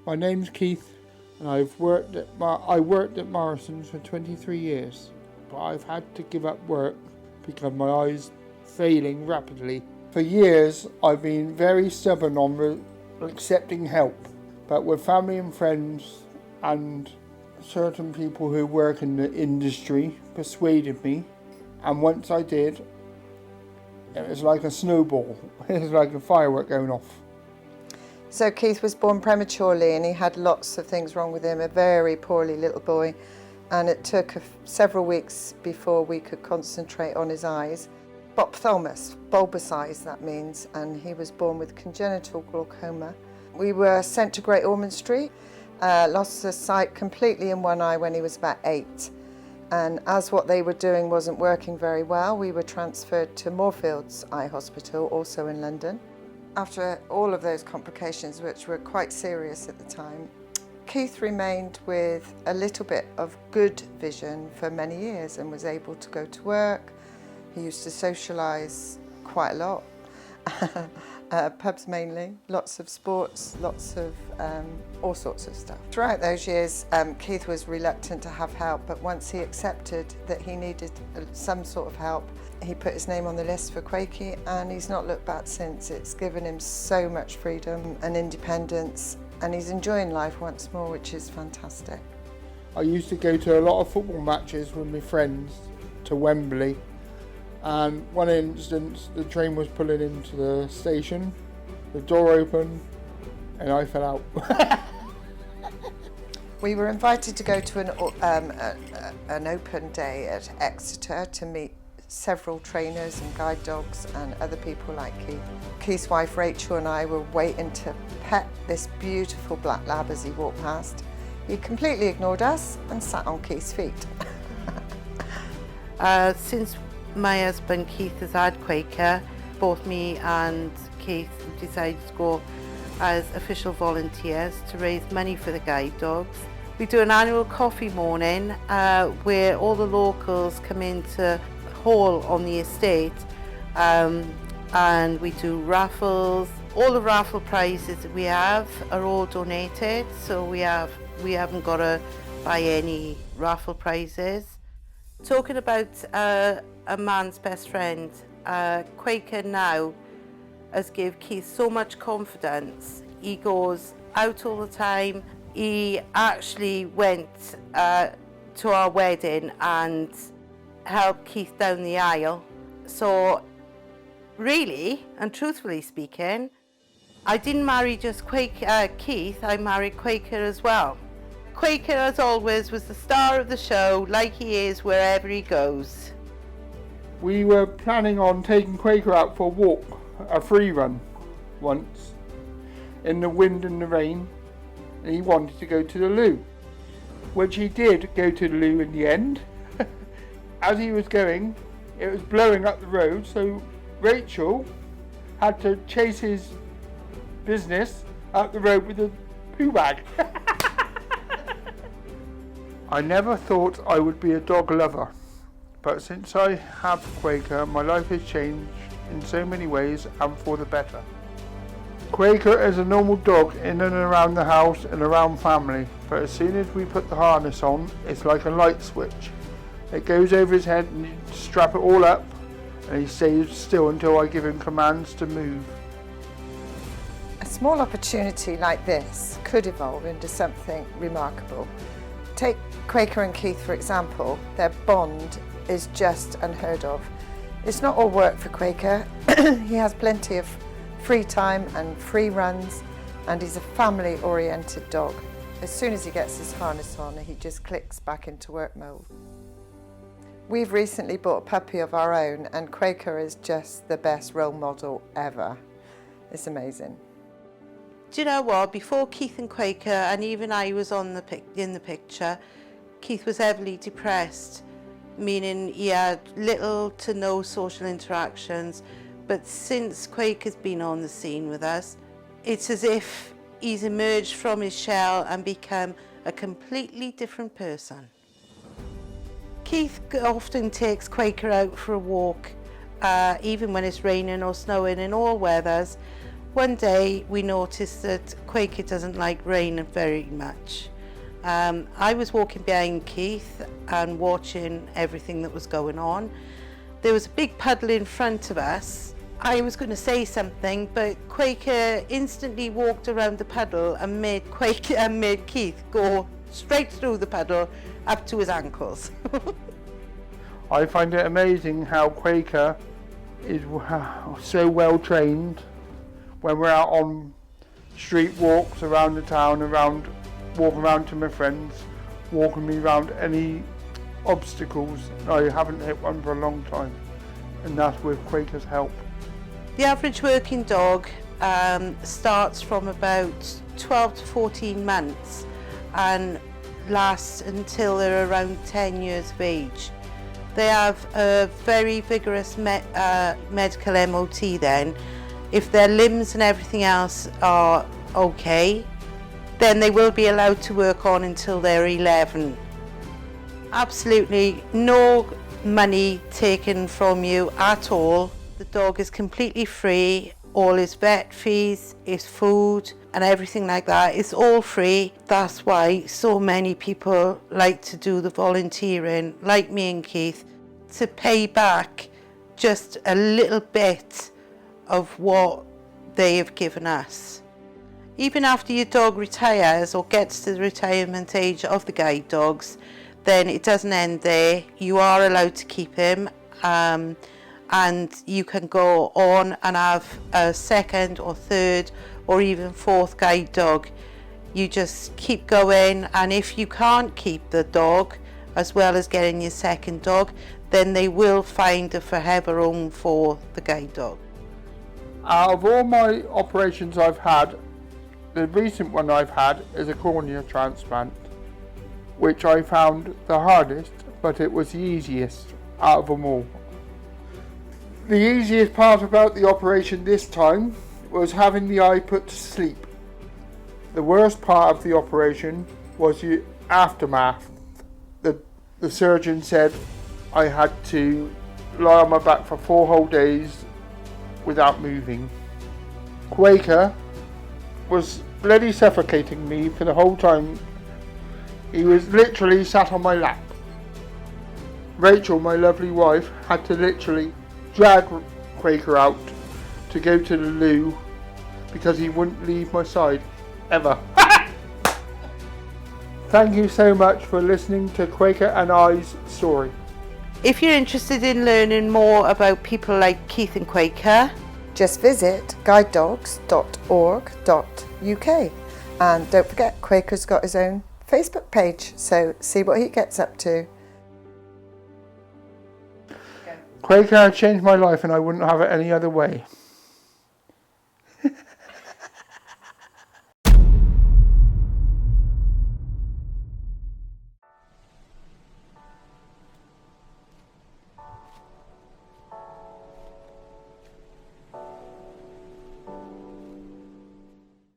My name's Keith, and I worked at Morrison's for 23 years, but I've had to give up work because my eyes failing rapidly. For years, I've been very stubborn on accepting help, but with family and friends and certain people who work in the industry persuaded me, and once I did, it was like a snowball. It was like a firework going off. So Keith was born prematurely and he had lots of things wrong with him, a very poorly little boy, and it took several weeks before we could concentrate on his eyes. Ophthalmos, bulbous eyes that means, and he was born with congenital glaucoma. We were sent to Great Ormond Street, lost the sight completely in one eye when he was about 8. And as what they were doing wasn't working very well, we were transferred to Moorfields Eye Hospital, also in London. After all of those complications, which were quite serious at the time, Keith remained with a little bit of good vision for many years and was able to go to work. He used to socialise quite a lot, pubs mainly, lots of sports, lots of all sorts of stuff. Throughout those years, Keith was reluctant to have help, but once he accepted that he needed some sort of help, he put his name on the list for Quakey, and he's not looked back since. It's given him so much freedom and independence, and he's enjoying life once more, which is fantastic. I used to go to a lot of football matches with my friends to Wembley, and one instance the train was pulling into the station, the door opened, and I fell out. We were invited to go to an open day at Exeter to meet several trainers and guide dogs and other people like Keith. Keith's wife Rachel and I were waiting to pet this beautiful black lab as he walked past. He completely ignored us and sat on Keith's feet. Since my husband Keith has had Quaker, both me and Keith decided to go as official volunteers to raise money for the guide dogs. We do an annual coffee morning where all the locals come into hall on the estate, and we do raffles. All the raffle prizes that we have are all donated, so we haven't got to buy any raffle prizes. Talking about a man's best friend, Quaker now has given Keith so much confidence. He goes out all the time. He actually went to our wedding and help Keith down the aisle. So really and truthfully speaking, I didn't marry just Keith, I married Quaker as well. Quaker, as always, was the star of the show, like he is wherever he goes. We were planning on taking Quaker out for a walk, a free run, once, in the wind and the rain, and he wanted to go to the loo, which he did go to the loo in the end. As he was going, it was blowing up the road, so Rachel had to chase his business up the road with a poo bag. I never thought I would be a dog lover, but since I have Quaker, my life has changed in so many ways and for the better. Quaker is a normal dog in and around the house and around family, but as soon as we put the harness on, it's like a light switch. It goes over his head and you strap it all up, and he stays still until I give him commands to move. A small opportunity like this could evolve into something remarkable. Take Quaker and Keith for example. Their bond is just unheard of. It's not all work for Quaker. He has plenty of free time and free runs, and he's a family-oriented dog. As soon as he gets his harness on, he just clicks back into work mode. We've recently bought a puppy of our own, and Quaker is just the best role model ever. It's amazing. Do you know what? Before Keith and Quaker, and even I was in the picture, Keith was heavily depressed, meaning he had little to no social interactions. But since Quaker's been on the scene with us, it's as if he's emerged from his shell and become a completely different person. Keith often takes Quaker out for a walk, even when it's raining or snowing, in all weathers. One day we noticed that Quaker doesn't like rain very much. I was walking behind Keith and watching everything that was going on. There was a big puddle in front of us. I was going to say something, but Quaker instantly walked around the puddle and made Keith go straight through the puddle up to his ankles. I find it amazing how Quaker is so well trained. When we're out on street walks around the town, walking around to my friends, walking me around any obstacles. I haven't hit one for a long time, and that's with Quaker's help. The average working dog starts from about 12 to 14 months and lasts until they're around 10 years of age. They have a very vigorous medical MOT then. If their limbs and everything else are okay, then they will be allowed to work on until they're 11. Absolutely no money taken from you at all. The dog is completely free. All his vet fees, his food and everything like that is all free. That's why so many people like to do the volunteering, like me and Keith, to pay back just a little bit of what they have given us. Even after your dog retires or gets to the retirement age of the guide dogs, then it doesn't end there. You are allowed to keep him, and you can go on and have a second or third or even fourth guide dog. You just keep going, and if you can't keep the dog as well as getting your second dog, then they will find a forever home for the guide dog. Out of all my operations I've had, the recent one I've had is a cornea transplant, which I found the hardest, but it was the easiest out of them all. The easiest part about the operation this time was having the eye put to sleep. The worst part of the operation was the aftermath. The surgeon said I had to lie on my back for 4 whole days without moving. Quaker was bloody suffocating me for the whole time. He was literally sat on my lap. Rachel, my lovely wife, had to literally drag Quaker out to go to the loo because he wouldn't leave my side, ever. Thank you so much for listening to Quaker and I's story. If you're interested in learning more about people like Keith and Quaker, just visit guidedogs.org.uk, and don't forget Quaker's got his own Facebook page, so see what he gets up to. Quaker changed my life and I wouldn't have it any other way.